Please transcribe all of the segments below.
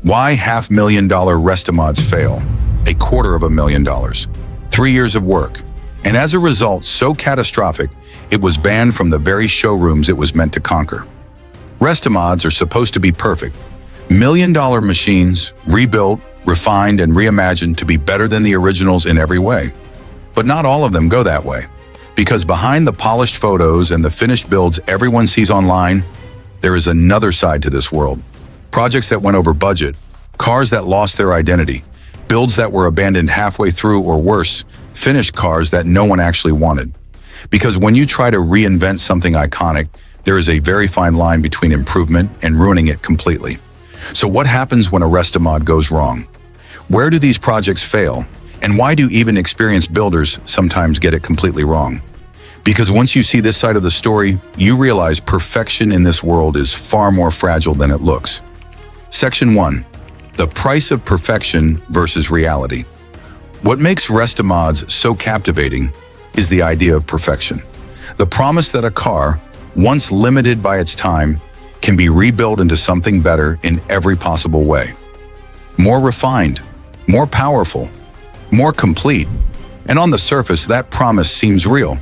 Why $500,000 Restomods fail? $250,000. 3 years of work. And as a result, so catastrophic, it was banned from the very showrooms it was meant to conquer. Restomods are supposed to be perfect. $1 million machines, rebuilt, refined, and reimagined to be better than the originals in every way. But not all of them go that way. Because behind the polished photos and the finished builds everyone sees online, there is another side to this world. Projects that went over budget, cars that lost their identity, builds that were abandoned halfway through, or worse, finished cars that no one actually wanted. Because when you try to reinvent something iconic, there is a very fine line between improvement and ruining it completely. So what happens when a Restomod goes wrong? Where do these projects fail? And why do even experienced builders sometimes get it completely wrong? Because once you see this side of the story, you realize perfection in this world is far more fragile than it looks. Section 1. The price of perfection versus reality. What makes Restomods so captivating is the idea of perfection. The promise that a car, once limited by its time, can be rebuilt into something better in every possible way. More refined, more powerful, more complete. And on the surface, that promise seems real.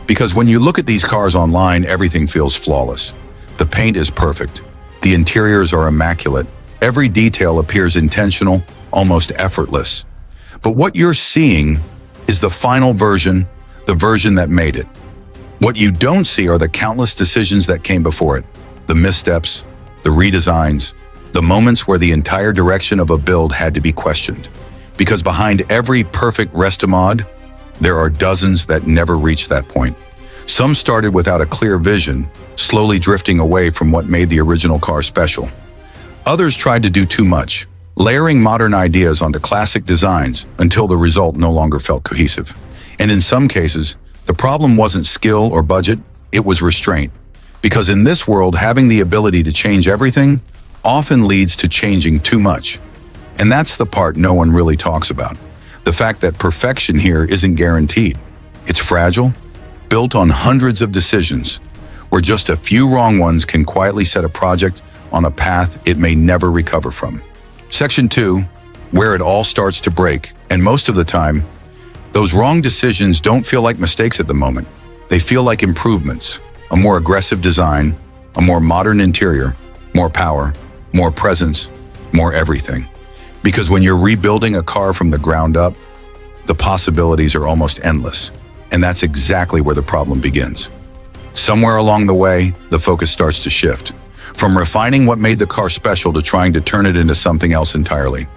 Because when you look at these cars online, everything feels flawless. The paint is perfect. The interiors are immaculate. Every detail appears intentional, almost effortless. But what you're seeing is the final version, the version that made it. What you don't see are the countless decisions that came before it, the missteps, the redesigns, the moments where the entire direction of a build had to be questioned. Because behind every perfect Restomod, there are dozens that never reached that point. Some started without a clear vision, slowly drifting away from what made the original car special. Others tried to do too much, layering modern ideas onto classic designs until the result no longer felt cohesive. And in some cases, the problem wasn't skill or budget, it was restraint. Because in this world, having the ability to change everything often leads to changing too much. And that's the part no one really talks about. The fact that perfection here isn't guaranteed. It's fragile, built on hundreds of decisions, where just a few wrong ones can quietly set a project on a path it may never recover from. Section 2, where it all starts to break, and most of the time, those wrong decisions don't feel like mistakes at the moment. They feel like improvements, a more aggressive design, a more modern interior, more power, more presence, more everything. Because when you're rebuilding a car from the ground up, the possibilities are almost endless. And that's exactly where the problem begins. Somewhere along the way, the focus starts to shift. From refining what made the car special to trying to turn it into something else entirely.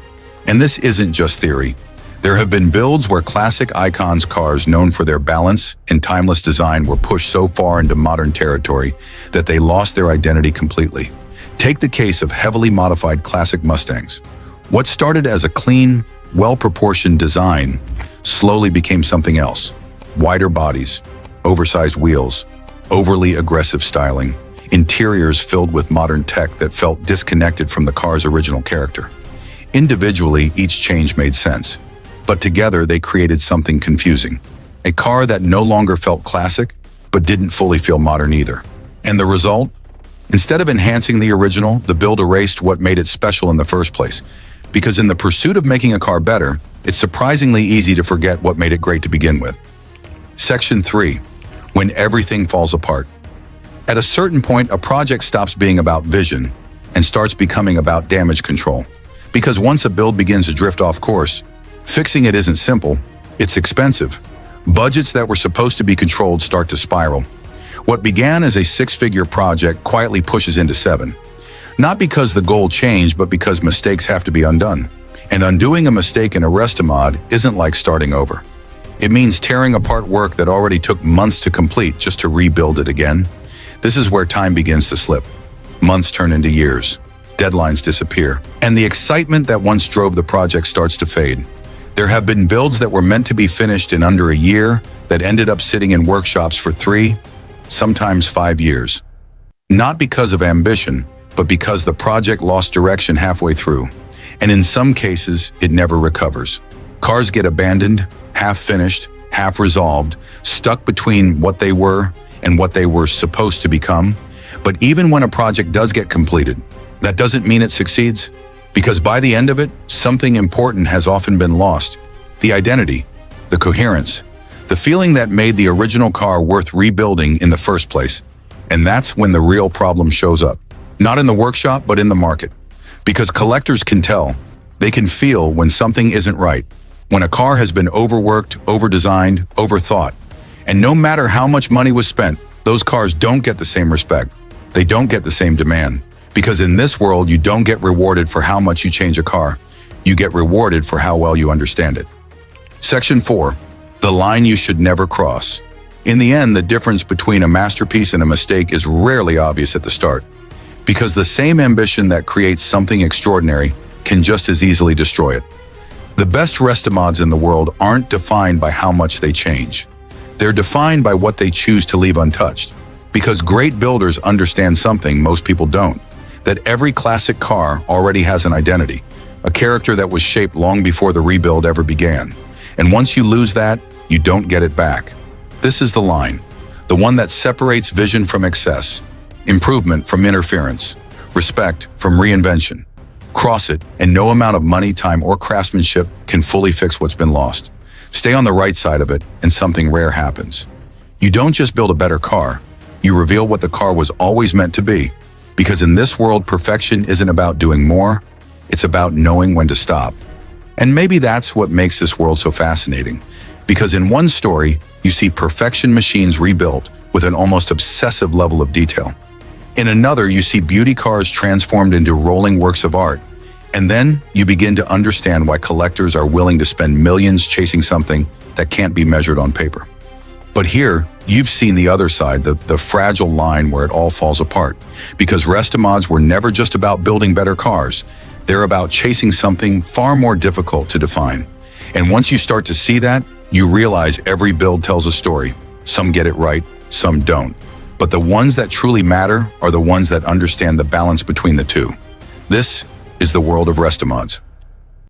And this isn't just theory. There have been builds where classic icons cars known for their balance and timeless design were pushed so far into modern territory that they lost their identity completely. Take the case of heavily modified classic Mustangs. What started as a clean, well-proportioned design slowly became something else. Wider bodies, oversized wheels, overly aggressive styling, interiors filled with modern tech that felt disconnected from the car's original character. Individually, each change made sense, but together they created something confusing. A car that no longer felt classic, but didn't fully feel modern either. And the result? Instead of enhancing the original, the build erased what made it special in the first place. Because in the pursuit of making a car better, it's surprisingly easy to forget what made it great to begin with. Section 3. When everything falls apart. At a certain point, a project stops being about vision and starts becoming about damage control. Because once a build begins to drift off course, fixing it isn't simple, it's expensive. Budgets that were supposed to be controlled start to spiral. What began as a 6-figure project quietly pushes into 7. Not because the goal changed, but because mistakes have to be undone. And undoing a mistake in a Restomod isn't like starting over. It means tearing apart work that already took months to complete just to rebuild it again. This is where time begins to slip. Months turn into years. Deadlines disappear. And the excitement that once drove the project starts to fade. There have been builds that were meant to be finished in under a year that ended up sitting in workshops for 3, sometimes 5 years. Not because of ambition, but because the project lost direction halfway through. And in some cases, it never recovers. Cars get abandoned, half finished, half resolved, stuck between what they were and what they were supposed to become. But even when a project does get completed, that doesn't mean it succeeds. Because by the end of it, something important has often been lost. The identity, the coherence, the feeling that made the original car worth rebuilding in the first place. And that's when the real problem shows up. Not in the workshop, but in the market. Because collectors can tell, they can feel when something isn't right, when a car has been overworked, overdesigned, overthought. And no matter how much money was spent, those cars don't get the same respect. They don't get the same demand. Because in this world, you don't get rewarded for how much you change a car. You get rewarded for how well you understand it. Section 4. The line you should never cross. In the end, the difference between a masterpiece and a mistake is rarely obvious at the start. Because the same ambition that creates something extraordinary can just as easily destroy it. The best Restomods in the world aren't defined by how much they change. They're defined by what they choose to leave untouched. Because great builders understand something most people don't. That every classic car already has an identity, a character that was shaped long before the rebuild ever began. And once you lose that, you don't get it back. This is the line, the one that separates vision from excess, improvement from interference, respect from reinvention. Cross it, and no amount of money, time, or craftsmanship can fully fix what's been lost. Stay on the right side of it, and something rare happens. You don't just build a better car, you reveal what the car was always meant to be. Because in this world, perfection isn't about doing more, it's about knowing when to stop. And maybe that's what makes this world so fascinating. Because in one story, you see perfection machines rebuilt with an almost obsessive level of detail. In another, you see beauty cars transformed into rolling works of art. And then you begin to understand why collectors are willing to spend millions chasing something that can't be measured on paper. But here, you've seen the other side, the fragile line where it all falls apart. Because Restomods were never just about building better cars. They're about chasing something far more difficult to define. And once you start to see that, you realize every build tells a story. Some get it right, some don't. But the ones that truly matter are the ones that understand the balance between the two. This is the world of Restomods.